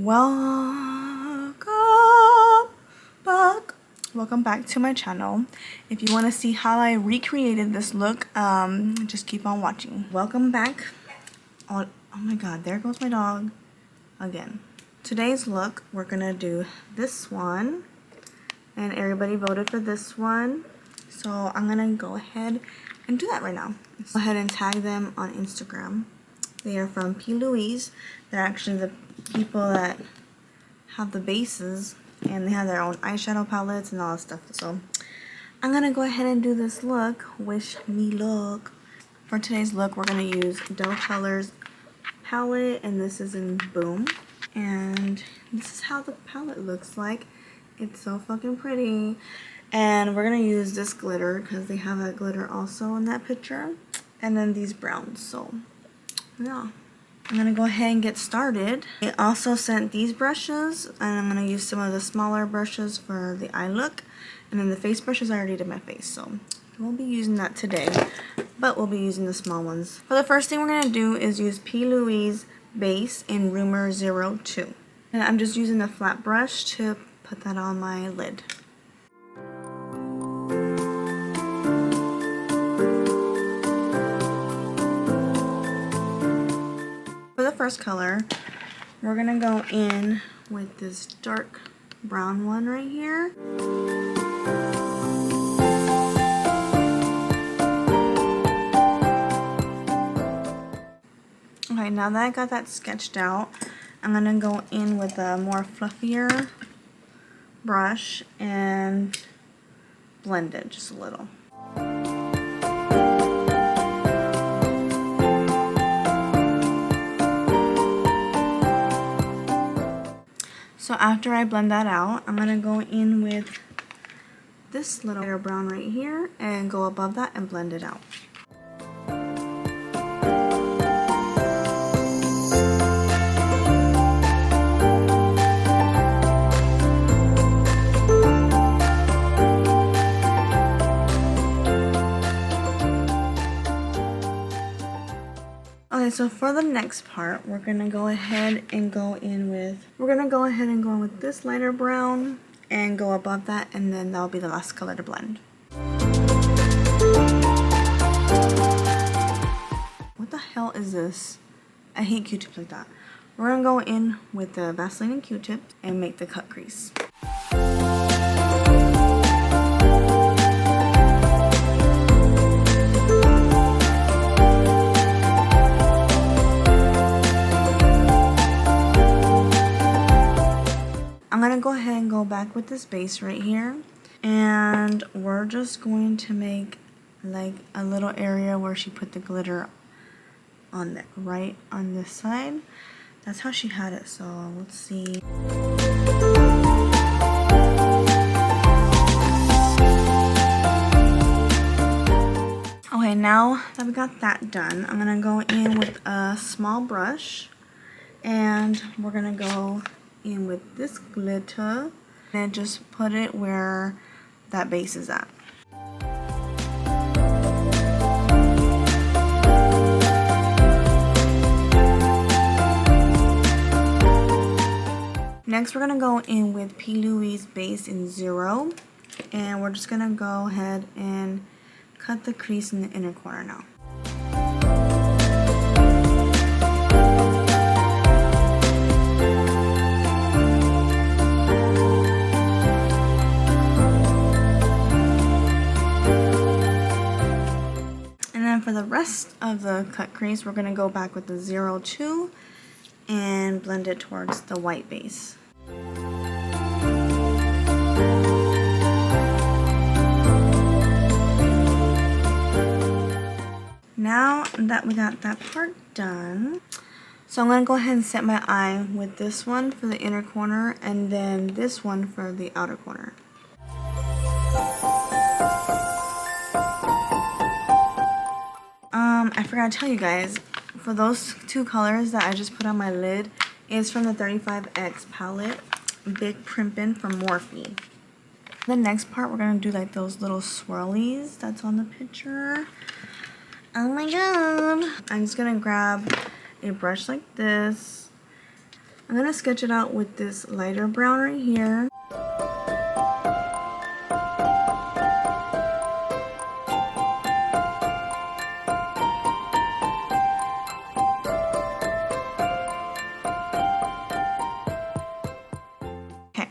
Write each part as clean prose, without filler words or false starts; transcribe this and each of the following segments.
Welcome back to my channel. If you want to see how I recreated this look, just keep on watching. Welcome back. Oh my god, there goes my dog again. Today's look, we're gonna do this one, and everybody voted for this one, so I'm gonna go ahead and do that right now. Go ahead and tag them on Instagram. They are from Plouise. They're actually the people that have the bases, and they have their own eyeshadow palettes and all that stuff. So I'm gonna go ahead and do this look. Wish me luck. For today's look, we're gonna use Doe Colors palette, and this is in Boom. And this is how the palette looks like. It's so fucking pretty. And we're gonna use this glitter because they have a glitter also in that picture. And then these browns. So yeah, I'm gonna go ahead and get started. I also sent these brushes, and I'm gonna use some of the smaller brushes for the eye look, and then the face brushes I already did my face, so I won't be using that today, but we'll be using the small ones. For the first thing we're gonna do is use Plouise base in Rumour 02, and I'm just using a flat brush to put that on my lid. First color, we're gonna go in with this dark brown one right here. Okay, now that I got that sketched out, I'm gonna go in with a more fluffier brush and blend it just a little. So after I blend that out, I'm going to go in with this little brown right here and go above that and blend it out. Okay, so for the next part, we're gonna go ahead and go in with this lighter brown and go above that, and then that'll be the last color to blend. What the hell is this? I hate Q-tips like that. We're gonna go in with the Vaseline and Q-tips and make the cut crease. I'm gonna go ahead and go back with this base right here, and we're just going to make like a little area where she put the glitter on the right on this side. That's how she had it, so let's see. Okay, now that we got that done, I'm gonna go in with a small brush, and we're gonna go in with this glitter and just put it where that base is at. Next, we're gonna go in with Plouise base in 0, and we're just gonna go ahead and cut the crease in the inner corner now. For the rest of the cut crease, we're going to go back with the 02 and blend it towards the white base. Now that we got that part done, so I'm going to go ahead and set my eye with this one for the inner corner and then this one for the outer corner. I forgot to tell you guys, for those two colors that I just put on my lid is from the 35X palette, Big Primpin' from Morphe. The next part, we're going to do like those little swirlies that's on the picture. Oh my god. I'm just going to grab a brush like this I'm gonna sketch it out with this lighter brown right here. Okay,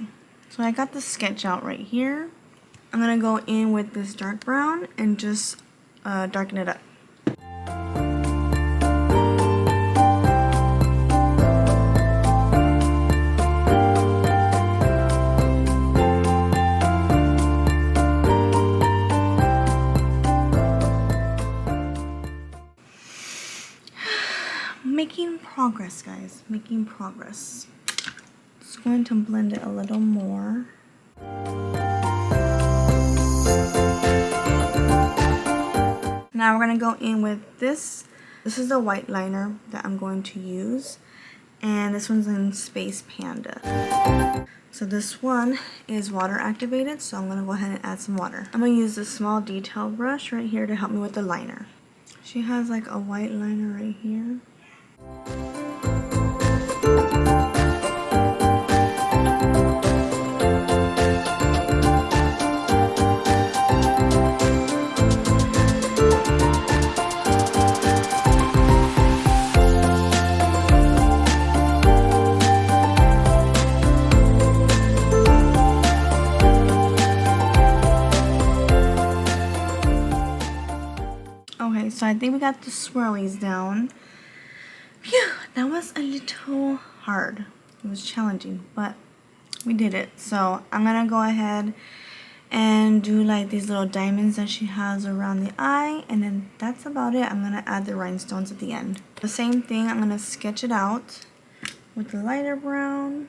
so I got the sketch out right here. I'm gonna go in with this dark brown and just darken it up. Making progress, guys, making progress. Just going to blend it a little more. Now we're gonna go in with this. This is the white liner that I'm going to use, and this one's in Space Panda. So this one is water activated, so I'm gonna go ahead and add some water. I'm gonna use this small detail brush right here to help me with the liner. She has like a white liner right here. Okay, so I think we got the swirlies down. Phew, that was a little hard. It was challenging, but we did it. So I'm gonna go ahead and do like these little diamonds that she has around the eye, and then that's about it. I'm gonna add the rhinestones at the end. The same thing, I'm gonna sketch it out with the lighter brown.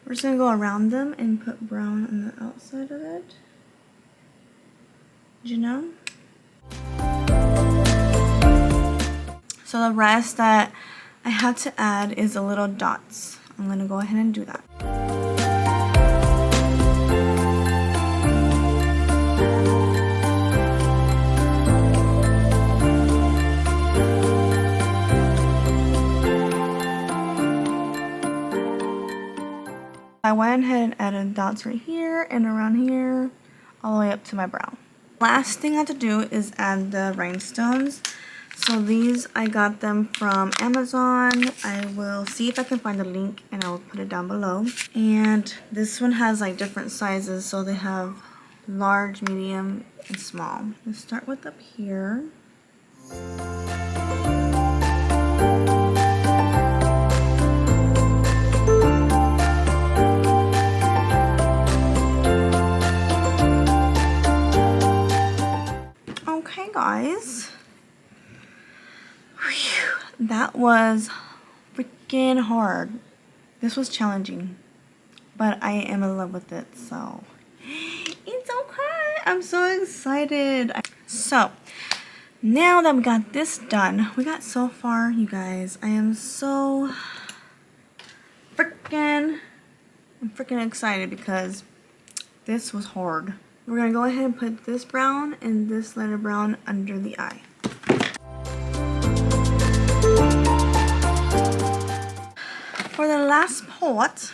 We're just gonna go around them and put brown on the outside of it. You know? So the rest that I had to add is the little dots. I'm gonna go ahead and do that. I went ahead and added dots right here and around here, all the way up to my brow. Last thing I have to do is add the rhinestones. So these, I got them from Amazon. I will see if I can find the link and I will put it down below. And this one has like different sizes, so they have large, medium, and small. Let's start with up here. Okay, guys. Whew. That was freaking hard. This was challenging, but I am in love with it, so it's okay. I'm so excited. So now that we got this done, we got so far, you guys. I am so freaking excited because this was hard. We're gonna go ahead and put this brown and this lighter brown under the eye. For the last part,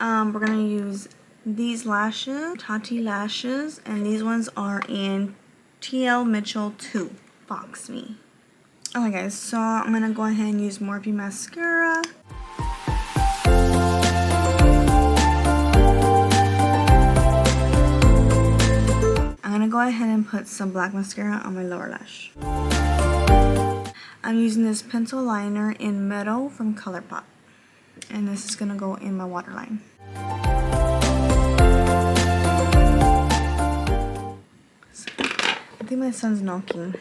we're gonna use these lashes, Tati lashes, and these ones are in TL Mitchell 2, Fox Me. Okay guys, so I'm gonna go ahead and use Morphe mascara. I'm gonna go ahead and put some black mascara on my lower lash. I'm using this pencil liner in Meadow from ColourPop, and this is gonna go in my waterline. I think my son's knocking.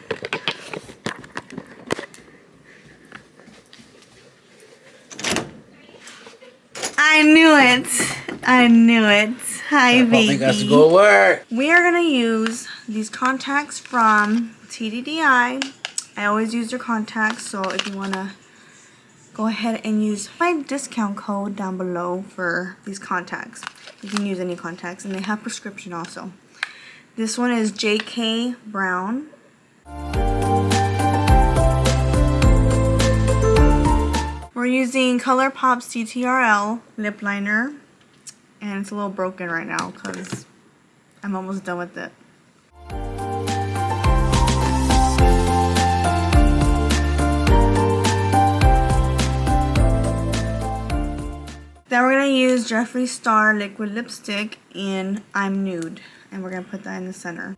I knew it. I knew it. Hi, baby. Got to go work. We are gonna use these contacts from TDDI. I I always use their contacts, so if you want to go ahead and use my discount code down below for these contacts. You can use any contacts, and they have prescription also. This one is JK Brown. We're using ColourPop CTRL lip liner, and it's a little broken right now because I'm almost done with it. Then we're going to use Jeffree Star liquid lipstick in I'm Nude, and we're going to put that in the center.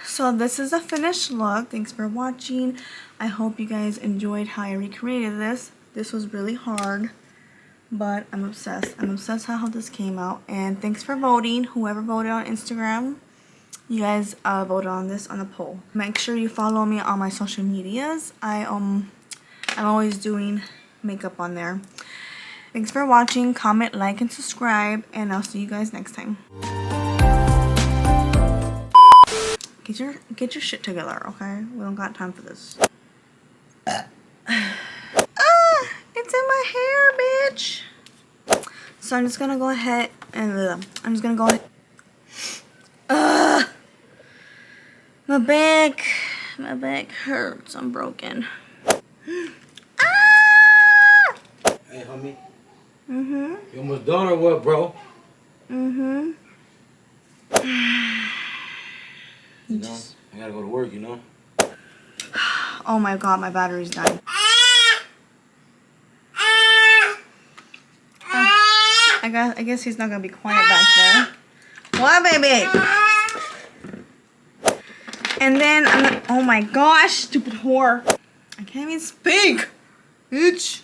So this is a finished look. Thanks for watching. I hope you guys enjoyed how I recreated this. This was really hard, but I'm obsessed. I'm obsessed how this came out. And thanks for voting. Whoever voted on Instagram, you guys voted on this on the poll. Make sure you follow me on my social medias. I'm always doing makeup on there. Thanks for watching. Comment, like, and subscribe, and I'll see you guys next time. Get your shit together, okay? We don't got time for this. It's in my hair, bitch. So I'm just gonna go ahead and my back hurts. I'm broken. Hey, homie. You almost done or what, bro? You know, I gotta go to work, you know? Oh my god, my battery's dying. I guess he's not gonna be quiet back there. What, baby? And then, oh my gosh, stupid whore. I can't even speak. Bitch.